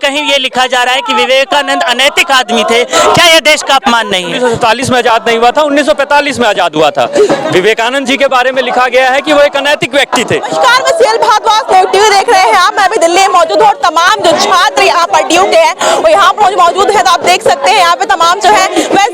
कहीं ये लिखा जा रहा है कि विवेकानंद अनैतिक आदमी थे। क्या यह देश का अपमान नहीं है? 1947 में आजाद नहीं हुआ था, 1945 में आजाद हुआ था। विवेकानंद जी के बारे में लिखा गया है कि वो एक अनैतिक व्यक्ति थे। नमस्कार, मैं सीएल भारद्वाज, न्यूज़ टीवी देख रहे हैं आप। मैं अभी दिल्ली में मौजूद हूँ और तमाम जो छात्र यहाँ पर ड्यू के हैं वो यहाँ पर मौजूद है। तो आप देख सकते हैं यहाँ पे तमाम जो है वह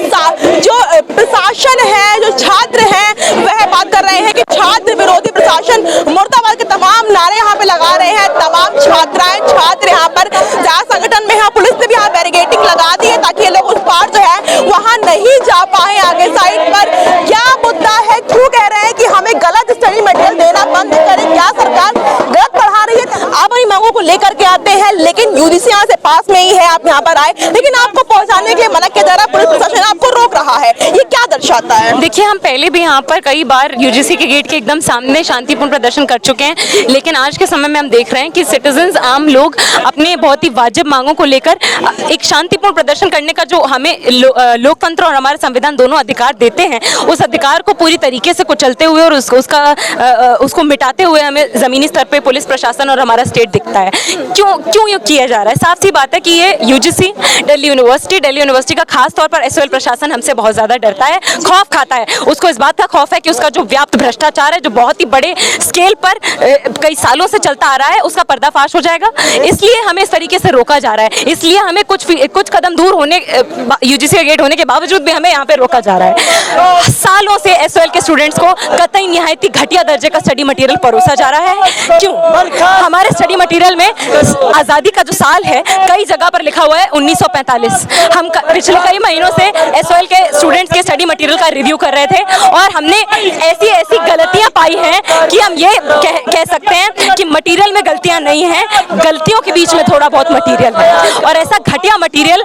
जो प्रशासन है, जो छात्र हैं वह बात कर रहे हैं कि छात्र विरोधी प्रशासन मुर्दाबाद के तमाम नारे यहाँ पे लगा रहे हैं। तमाम छात्राएं छात्र यहाँ पर जहाँ संगठन में है, पुलिस ने भी यहाँ बैरिकेडिंग लगा दी है ताकि ये लोग उस पार जो है वहाँ नहीं जा पाए आगे साइड पर। क्या मुद्दा है, क्यों कह रहे हैं कि हमें गलत स्टडी मटेरियल देना बंद करें? क्या सरकार गलत पढ़ा रही है? आप अपनी मांगों को लेकर के आते हैं, लेकिन यूजीसी यहाँ से पास में ही है, आप यहाँ पर आए लेकिन आपको पहुँचाने के लिए मना किया जा रहा है, पुलिस प्रशासन आपको रोक रहा है। ये क्या दर्शाता है? देखिए, हम पहले भी यहाँ पर कई बार यूजीसी के गेट के एकदम सामने शांतिपूर्ण प्रदर्शन कर चुके हैं, लेकिन आज के समय में हम देख रहे हैं कि सिटीजन्स, आम लोग अपने बहुत ही वाजिब मांगों को लेकर एक शांतिपूर्ण प्रदर्शन करने का जो हमें लोकतंत्र और हमारे संविधान दोनों अधिकार देते हैं, उस अधिकार को पूरी तरीके से कुचलते हुए और उसको मिटाते हुए हमें जमीनी स्तर पे पुलिस प्रशासन और हमारा स्टेट दिखता है। क्यों ये किया जा रहा है? साफ सी बात है कि ये यूजीसी, दिल्ली यूनिवर्सिटी का खास तौर पर एसओएल प्रशासन हमसे बहुत ज्यादा डरता है, खौफ खाता है। उसको इस बात का खौफ है कि उसका जो व्याप्त भ्रष्टाचार है, जो बहुत ही बड़े स्केल पर कई सालों से चलता आ रहा है, उसका पर्दाफाश हो जाएगा। इसलिए हमें इस तरीके से रोका जा रहा है, इसलिए हमें कुछ कदम दूर होने, यूजीसी का गेट होने के बावजूद भी हमें यहाँ पे रोका जा रहा है। सालों से एसओएल के स्टूडेंट्स को कतई निहायती घटिया दर्जे का स्टडी मटेरियल परोसा जा रहा है। क्यों? हमारे स्टडी मटेरियल में आज़ादी का जो साल है कई जगह पर लिखा हुआ है 1945। हम पिछले कई महीनों से एसओएल के स्टूडेंट्स के स्टडी मटेरियल का रिव्यू कर रहे थे और हमने ऐसी गलतियां पाई हैं कि हम ये कह सकते हैं कि मटेरियल में गलतियां नहीं हैं, गलतियों के बीच में थोड़ा बहुत मटेरियल है। और ऐसा घटिया मटेरियल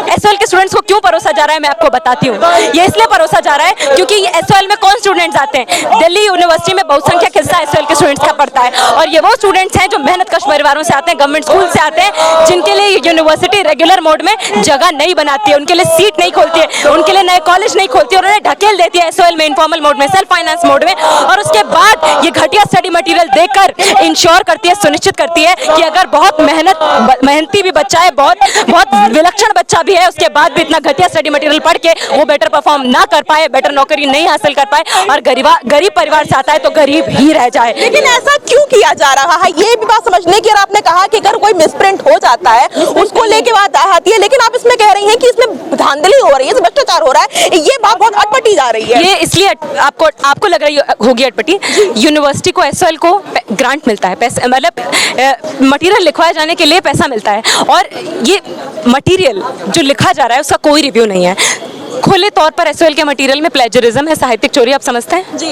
एसओएल के स्टूडेंट्स को क्यों परोसा जा रहा है, मैं आपको बताती हूँ। ये इसलिए परोसा जा रहा है क्योंकि एसओएल में कौन स्टूडेंट्स आते हैं? दिल्ली यूनिवर्सिटी में बहुसंख्यक हिस्सा एसओएल के स्टूडेंट्स का पड़ता है और ये वो स्टूडेंट्स हैं जो मेहनतकश परिवारों से आते हैं, गवर्नमेंट स्कूल से आते हैं, जिनके लिए यूनिवर्सिटी रेगुलर मोड में जगह नहीं बनाती है, उनके लिए सीट नहीं खोलती है, उनके लिए नए कॉलेज नहीं खोलती है और उन्हें ढकेल देती है एसओएल में, इनफॉर्मल मोड में, सेल्फ फाइनेंस मोड में। और उसके बाद ये घटिया स्टडी मटेरियल देकर इंश्योर करती है, सुनिश्चित करती है कि अगर बहुत मेहनती भी बच्चा है, बहुत विलक्षण बच्चा भी है, उसके बाद भी इतना घटिया स्टडी मटेरियल पढ़ के वो बेटर परफॉर्म ना कर पाए, बेटर नौकरी नहीं हासिल कर पाए और गरीब परिवार से आता है तो गरीब ही रह जाए। लेकिन ऐसा क्यों किया जा रहा है, ये भी बात समझने की। आपने कहा कि अगर कोई मिसप्रिंट हो जाता है उसको लेके बात आती है, लेकिन आप इसमें कह रही हैं कि इसमें धांधली हो रही है, भ्रष्टाचार हो रहा है, ये बात बहुत अटपटी जा रही है। ये इसलिए आपको लग रही होगी अटपटी। यूनिवर्सिटी को एसओएल को ग्रांट मिलता है, पैसा, मतलब मटेरियल लिखवाए जाने के लिए पैसा मिलता है और ये मटेरियल जो लिखा जा रहा है उसका कोई रिव्यू नहीं है। खुले तौर पर एसओएल के मटेरियल में प्लेजरिज्म है, साहित्यिक चोरी, आप समझते हैं जी।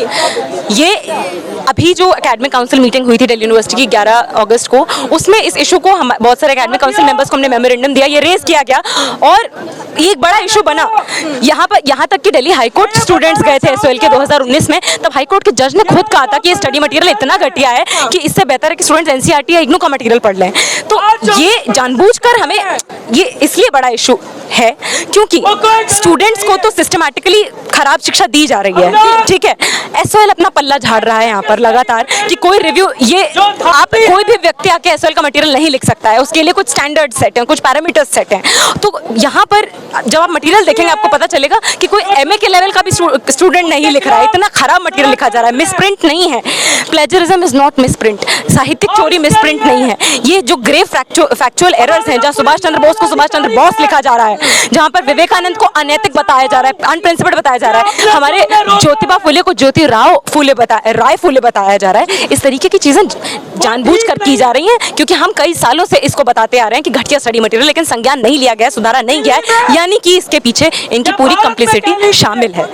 ये अभी जो एकेडमिक काउंसिल मीटिंग हुई थी दिल्ली यूनिवर्सिटी की 11 अगस्त को, उसमें इस इशू को हम बहुत सारे एकेडमिक काउंसिल मेंबर्स को हमने मेमोरेंडम दिया, ये रेज किया गया और ये एक बड़ा इशू बना। यहाँ तक कि दिल्ली हाईकोर्ट स्टूडेंट्स गए थे एसओएल के 2019 में, तब हाईकोर्ट के जज ने खुद कहा था कि ये स्टडी मटेरियल इतना घटिया है कि इससे बेहतर है कि स्टूडेंट्स एनसीईआरटी या इग्नू का मटेरियल पढ़ लें। तो ये जानबूझकर हमें ये इसलिए बड़ा इशू है क्योंकि स्टूडेंट्स को तो सिस्टमैटिकली खराब शिक्षा दी जा रही है, ठीक है। एसओएल अपना पल्ला झाड़ रहा है यहाँ पर लगातार कि कोई रिव्यू, ये आप कोई भी व्यक्ति आके एसओएल का मटेरियल नहीं लिख सकता है, उसके लिए कुछ स्टैंडर्ड सेट हैं, कुछ पैरामीटर्स सेट हैं। तो यहाँ पर जब आप मटेरियल देखेंगे आपको पता चलेगा कि कोई एमए के लेवल का भी स्टूडेंट नहीं लिख रहा है, इतना खराब मटेरियल लिखा जा रहा है। मिसप्रिंट नहीं है, प्लेजरिज्म इज नॉट मिसप्रिंट, साहित्यिक चोरी मिसप्रिंट नहीं है। ये जो ग्रेव फैक्चुअल एरर्स हैं, जहाँ सुभाष चंद्र बोस को सुभाष चंद्र बोस लिखा जा रहा है, जहाँ पर विवेकानंद को अनैतिक बताया जा रहा है, अनप्रिंसिपल्ड बताया जा रहा है, हमारे ज्योतिबा फुले को राय फुले बताया जा रहा है, इस तरीके की चीजें जानबूझकर की जा रही हैं क्योंकि हम कई सालों से इसको बताते आ रहे हैं कि घटिया स्टडी मटेरियल, लेकिन संज्ञान नहीं लिया गया, सुधारा नहीं गया है, यानी कि इसके पीछे इनकी पूरी कंप्लिसिटी शामिल है।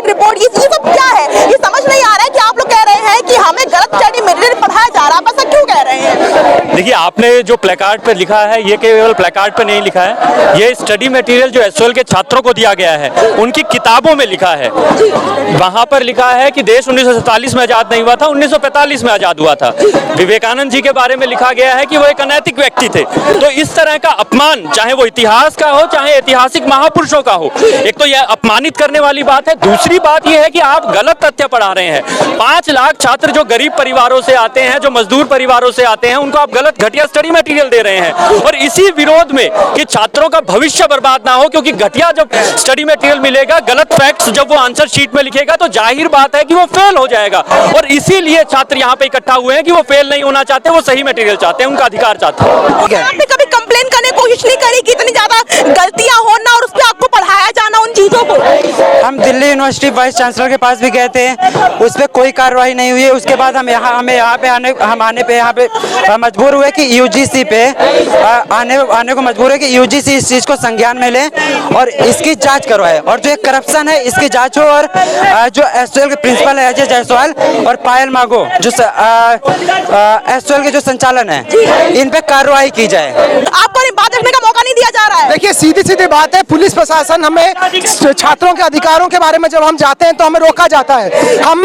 रिपोर्ट ये सब क्या है, ये समझ नहीं आ रहा है कि आप लोग कह रहे हैं कि हमें गलत स्टडी मटेरियल पढ़ाया जा रहा है, ऐसा क्यों कह रहे हैं? देखिए, आपने जो प्लेकार्ड पर लिखा है ये ये केवल प्लेकार्ड पे नहीं लिखा है, ये स्टडी मटेरियल जो एसओएल के छात्रों को दिया गया है उनकी किताबों में लिखा है। वहां पर लिखा है कि देश 1947 में आजाद नहीं हुआ था, 1945 में आजाद हुआ था। विवेकानंद जी के बारे में लिखा गया है कि वो एक अनैतिक व्यक्ति थे। तो इस तरह का अपमान, चाहे वो इतिहास का हो चाहे ऐतिहासिक महापुरुषों का हो, एक तो यह अपमानित करने वाली बात है। दूसरी बात यह है कि आप गलत तथ्य पढ़ा रहे हैं। 5 लाख छात्र जो गरीब परिवारों से आते हैं, जो मजदूर परिवारों से आते हैं, उनको आप गलत घटिया स्टडी मटेरियल दे रहे हैं। और इसी विरोध में कि छात्रों का भविष्य बर्बाद ना हो, क्योंकि घटिया जब स्टडी मटेरियल मिलेगा, गलत फैक्ट्स जब वो आंसर शीट में लिखेगा तो जाहिर बात है कि वो फेल हो जाएगा। और इसीलिए छात्र यहाँ पे इकट्ठा हुए हैं कि वो फेल नहीं होना चाहते, वो सही मटेरियल चाहते हैं, उनका अधिकार चाहते हैं। आपने कभी कंप्लेन करने की कोशिश नहीं करी कि इतनी ज्यादा गलतियां होना और उस पर आपको पढ़ाया जाना उन चीजों को? हम दिल्ली यूनिवर्सिटी वाइस चांसलर के पास भी गए थे, उस पर कोई कार्रवाई नहीं हुई। उसके बाद हमें यहाँ पे आने मजबूर हुए कि यूजीसी पे आने को मजबूर है कि यूजीसी इस चीज़ को संज्ञान में ले और इसकी जांच करवाए, और जो एक करप्शन है इसकी जांच हो, और जो एसओएल के प्रिंसिपल है अजय जायसवाल और पायल मागो जो एसओएल के जो संचालन है, इन पे कार्रवाई की जाए। आपको बात रखने का मौका नहीं दिया जा रहा है। देखिए, सीधी सीधी बात है, पुलिस प्रशासन हमें छात्रों के अधिकारों के बारे में जब हम जाते हैं तो हमें रोका जाता है। हम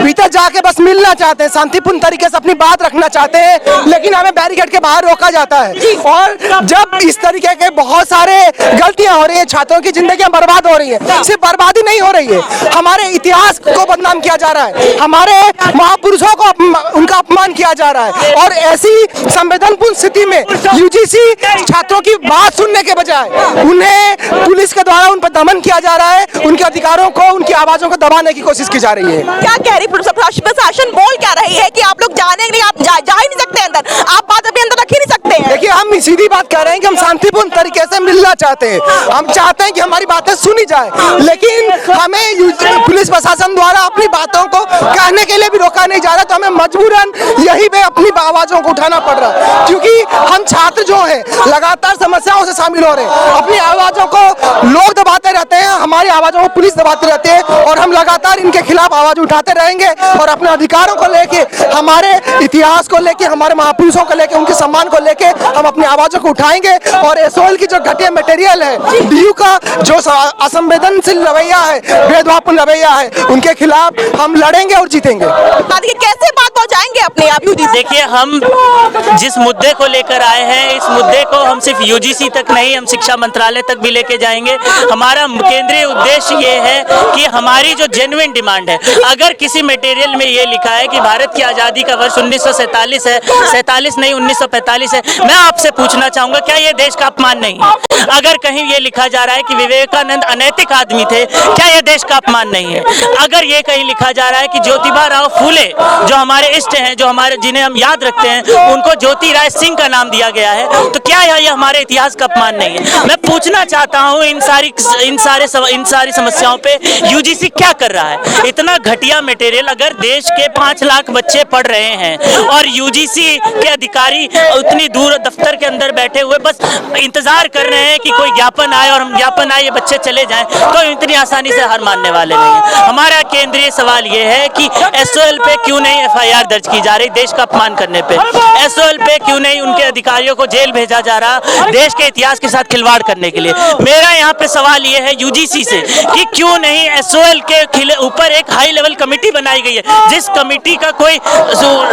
भीतर जाके बस मिलना चाहते हैं, शांतिपूर्ण तरीके से अपनी बात रखना चाहते हैं, लेकिन हमें बैरिकेड के बाहर रोका जाता है। और जब इस तरीके के बहुत सारे गलतियां हो रही है, छात्रों की जिंदगियां बर्बाद हो रही है, सिर्फ बर्बादी नहीं हो रही है, हमारे इतिहास को बदनाम किया जा रहा है, हमारे महापुरुषों को उनका अपमान किया जा रहा है। और ऐसी संवेदनपूर्ण स्थिति में यूजीसी छात्रों की बात सुनने के बजाय उन्हें पुलिस के द्वारा उन पर दमन किया जा रहा है, उनके अधिकारों को, उनकी आवाजों को दबाने की कोशिश की जा रही है। क्या कह रही प्रशासन बोल क्या रही है कि आप लोग जाने नहीं, आप जा ही नहीं सकते अंदर, आप बात अभी अंदर रख ही नहीं सकते हैं? देखिए, हम सीधी बात कह रहे हैं कि हम शांतिपूर्ण तरीके से मिलना चाहते हैं, हम चाहते हैं कि हमारी बातें सुनी जाए, लेकिन हमें पुलिस प्रशासन द्वारा अपनी बातों को कहने के लिए भी रोका नहीं जा रहा, तो हमें मजबूरन यही पे अपनी आवाजों को उठाना पड़ रहा है, क्योंकि हम छात्र जो है लगातार समस्याओं से शामिल हो रहे हैं। अपनी आवाजों को लोग दबाते रहते हैं, हमारी आवाजों को पुलिस दबाती रहती है, और हम लगातार इनके खिलाफ आवाज उठाते रहेंगे और अपने अधिकारों को लेके, हमारे इतिहास को लेके, हमारे महापुरुषों को लेके, उनके सम्मान को लेके हम अपनी आवाजों को उठाएंगे। और एसओएल की जो घटिया मटेरियल है, डीयू का जो असंवेदनशील रवैया है, भेदभावपूर्ण रवैया है, उनके खिलाफ हम लड़ेंगे और जीतेंगे। कैसे बात पहुंचाएंगे अपने आप यूजीसी? देखिए, हम जिस मुद्दे को लेकर आए हैं, इस मुद्दे को हम सिर्फ यूजीसी तक नहीं, हम शिक्षा मंत्रालय तक भी लेके जाएंगे। हमारा केंद्रीय उद्देश्य ये है कि हमारी जो जेन्युइन डिमांड है, अगर किसी मटेरियल में ये लिखा है कि भारत की आज़ादी का वर्ष 1947 है, 47 नहीं 1945 है, मैं आपसे पूछना चाहूंगा क्या ये देश का अपमान नहीं है? अगर कहीं ये लिखा जा रहा है कि विवेकानंद अनैतिक आदमी थे, क्या ये देश का अपमान नहीं है? अगर ये कहीं लिखा जा रहा है कि ज्योतिबा राव फूले जो हमारे इष्ट हैं, जो हमारे जिन्हें हम याद रखते हैं, उनको ज्योति राय सिंह का नाम दिया गया है, तो क्या ये हमारे इतिहास का अपमान नहीं है? मैं पूछना चाहता हूँ इन सारी समस्याओं पे यूजीसी क्या कर रहा है? इतना घटिया मटेरियल अगर देश के 5 लाख बच्चे पढ़ रहे हैं और यूजीसी के अधिकारी उतनी दूर दफ्तर के अंदर बैठे हुए बस इंतजार कर रहे हैं कि कोई ज्ञापन आए और हम ज्ञापन आए ये बच्चे चले जाएं, तो इतनी आसानी से हार मानने वाले नहीं है। हमारा केंद्रीय सवाल ये है कि एसओएल पे क्यों नहीं एफआईआर दर्ज की जा रही देश का अपमान करने पे? एसओएल पे क्यों नहीं उनके अधिकारियों को जेल भेजा जा रहा देश के इतिहास के साथ खिलवाड़ करने के लिए? मेरा यहाँ पे सवाल ये है यूजीसी से कि क्यों नहीं एसओएल के ऊपर एक हाई लेवल कमेटी बनाई गई है, जिस कमेटी का कोई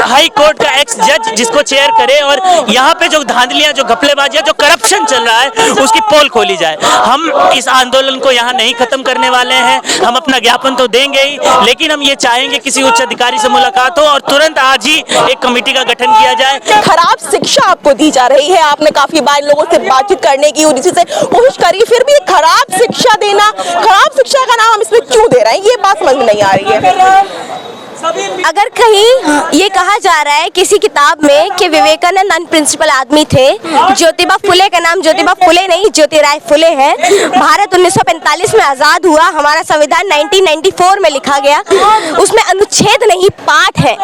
हाई कोर्ट का एक्स जज जिसको चेयर करे और यहाँ पे जो धांधलियां, जो घपलेबाजियां, जो करप्शन चल रहा है उसकी पोल खोली जाए। हम इस आंदोलन को यहाँ नहीं खत्म करने वाले हैं, हम अपना ज्ञापन तो देंगे ही, लेकिन हम ये चाहेंगे किसी उच्च अधिकारी से मुलाकात हो और तुरंत आज ही एक कमेटी का गठन किया जाए। खराब शिक्षा आपको दी जा रही है, आपने काफी बार लोगों से बातचीत करने की यूजीसी से कोशिश करी, फिर भी खराब शिक्षा देना, खराब शिक्षा का नाम हम इसमें क्यों दे रहे हैं, ये बात समझ में नहीं आ रही है। अगर कहीं ये कहा जा रहा है किसी किताब में कि विवेकानंद अनप्रिंसिपल आदमी थे, ज्योतिबा फुले का नाम ज्योतिबा फुले नहीं ज्योतिराय फुले है, भारत 1945 में आज़ाद हुआ, हमारा संविधान 1994 में लिखा गया, उसमें अनुच्छेद नहीं पाठ है।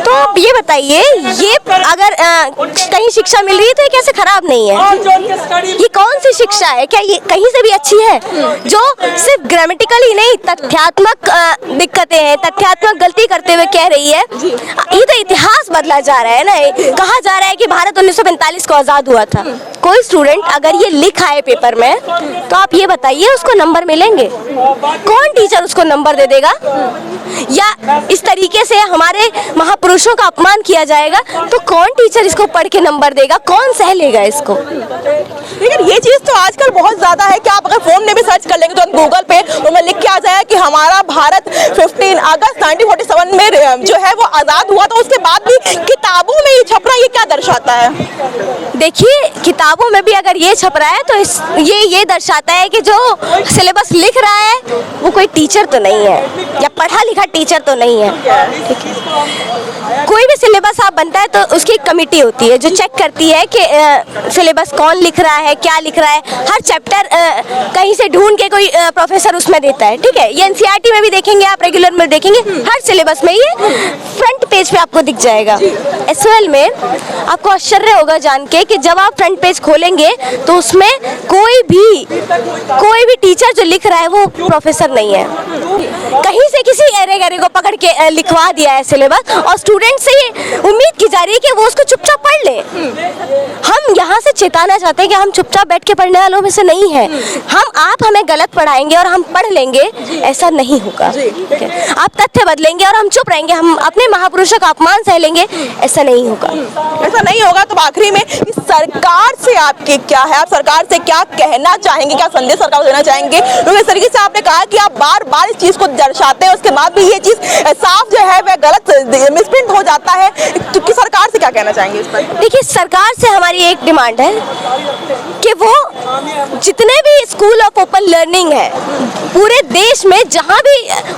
तो ये बताइए, ये अगर कहीं शिक्षा मिल रही है तो ये कैसे खराब नहीं है? ये कौन सी शिक्षा है? क्या ये कहीं से भी अच्छी है? जो सिर्फ ग्रामेटिकल ही नहीं, तथ्यात्मक दिक्कतें हैं, तथ्यात्मक गलती बेइज्जती करते हुए कह रही है, ये तो इतिहास बदला जा रहा है ना। कहा जा रहा है कि भारत 1945 को आजाद हुआ था। कोई स्टूडेंट अगर ये लिखा है पेपर में, तो आप ये बताइए उसको नंबर मिलेंगे? कौन टीचर उसको नंबर दे देगा? या इस तरीके से हमारे महापुरुषों का अपमान किया जाएगा तो कौन टीचर इसको पढ़ के नंबर देगा? कौन सह लेगा इसको? लेकिन ये चीज तो आजकल बहुत ज्यादा है कि आप अगर फोन में भी सर्च कर लेंगे तो गूगल पे उनमें लिख के आ जाएगा कि हमारा भारत 15 अगस्त 1947 में जो है वो आजाद हुआ। तो उसके बाद भी किताबों में ये छप रहा है, ये क्या दर्शाता है? देखिए, किताबों में भी अगर ये छप रहा है तो ये दर्शाता है कि जो सिलेबस लिख रहा है वो कोई टीचर तो नहीं है, या पढ़ा लिखा टीचर तो नहीं है। ठीक है, कोई भी सिलेबस आप बनता है तो उसकी एक कमेटी होती है जो चेक करती है कि सिलेबस कौन लिख रहा है, क्या लिख रहा है। हर चैप्टर कहीं से ढूंढ के कोई प्रोफेसर उसमें देता है। ठीक है, ये एनसीईआरटी में भी देखेंगे, आप रेगुलर में देखेंगे, हर सिलेबस में ये फ्रंट पेज पे आपको दिख जाएगा। एसओएल में आपको आश्चर्य होगा जान के कि जब आप फ्रंट पेज खोलेंगे तो उसमें कोई भी टीचर जो लिख रहा है वो प्रोफेसर नहीं है। कहीं से किसी एरे गरे को पकड़ के लिखवा दिया है सिलेबस, और स्टूडेंट से ये उम्मीद की जा रही है कि वो उसको चुपचाप पढ़ ले। हम यहाँ से चेताना चाहते हैं कि हम चुपचाप बैठ के पढ़ने वालों में से नहीं है। आप हमें गलत पढ़ाएंगे और हम पढ़ लेंगे, ऐसा नहीं होगा। आप तथ्य बदलेंगे और हम चुप रहेंगे, हम अपने महापुरुषों का अपमान सह लेंगे, ऐसा नहीं होगा। ऐसा नहीं होगा। तो आखिरी में सरकार से आपकी क्या है, आप सरकार से क्या कहना चाहेंगे, क्या संदेश सरकार को देना चाहेंगे? क्योंकि इस तरीके से आपने कहा कि आप बार बार इस चीज को दर्शाते हैं, उसके बाद भी ये चीज साफ जो है वह गलत मिसप्रिंट हो जाता है। तो सरकार से क्या कहना चाहेंगे इस पर? देखिए, सरकार से हमारी एक डिमांड है कि वो जितने भी स्कूल ऑफ ओपन लर्निंग है पूरे देश में, जहाँ भी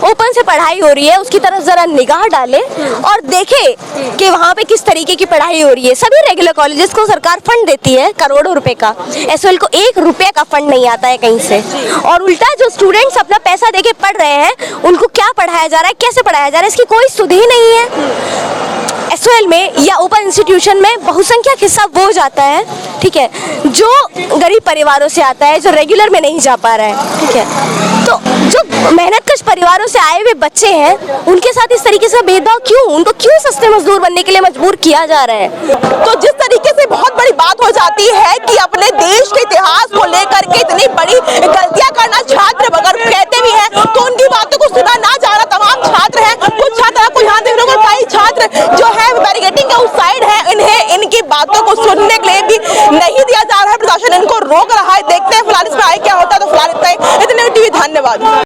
ओपन से पढ़ाई हो रही है उसकी तरफ जरा निगाह डाले और देखे कि वहाँ पे किस तरीके की पढ़ाई हो रही है। सभी रेगुलर कॉलेजेस को सरकार फंड देती है करोड़ों रुपए का, एसओएल को 1 रुपये का फंड नहीं आता है कहीं से। और उल्टा जो स्टूडेंट्स अपना पैसा देके पढ़ रहे हैं उनको क्या पढ़ाया जा रहा है, कैसे पढ़ाया जा रहा है, इसकी कोई सुध ही नहीं है। एसओएल में या ओपन इंस्टीट्यूशन में बहुसंख्यक हिस्सा वो जाता है, ठीक है, जो गरीब परिवारों से आता है, जो रेगुलर में नहीं जा पा रहा है। ठीक है, तो जो मेहनतकश परिवारों से आए हुए बच्चे हैं उनके साथ इस तरीके से भेदभाव क्यों? उनको क्यों सस्ते मजदूर बनने के लिए मजबूर किया जा रहा है? तो जिस तरीके से बहुत बड़ी बात हो जाती है कि अपने देश के इतिहास को लेकर के इतनी बड़ी गलतियां करना छात्र अगर कहते भी हैं तो उनकी बातों को सुना ना जा रहा। तमाम छात्र हैं, कुछ छात्र आपको यहाँ देख रहे हो, कई छात्र जो है बैरिकेडिंग के उस साइड है, इन्हें इनकी बातों को सुनने के लिए भी नहीं दिया जा रहा है। प्रशासन इनको रोक रहा है। देखते हैं फिलहाल इस पर आगे क्या होता है। तो फिलहाल इतना ही। इतने टीवी, धन्यवाद।